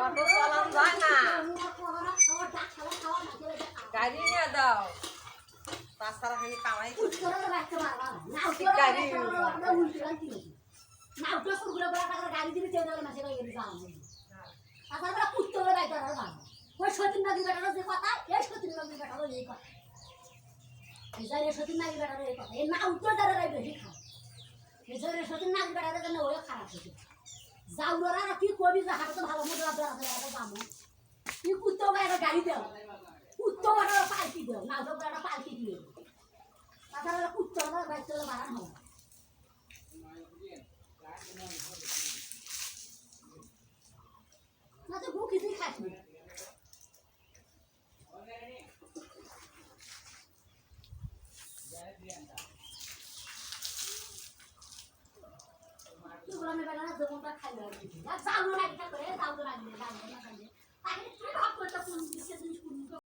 auto চালানো যায় না, গাড়ি নিয়ে দাও, তাছাড়া খালি কামাই গাড়ি গাড়ি দিবি তাছাড়া কুত্তো গাইতে ওই সতীন নদী বেটারও যে কথা এই সতীন নদী বেটারও এই কথা এই সতীন নদী বেটারও এই কথা এই না উত্তর দ্বারা বেশি খায় এই সতীন নদী বেটারের জন্য ওই খারাপ হয়েছে যাও ওরা কি করবি যে হাতে তো ভালো মতো যাবো কি কুত্তো একটা গাড়ি দেও কুত্তো একটা পাল্টি দেও না তো একটা পাল্টি দিয়ে তাছাড়া কুত্তো বাইক চলে বাড়ানো হবে না তো বুক কিছুই খাস না আমি বেলা না জমনটা খাই যাও না করে যাও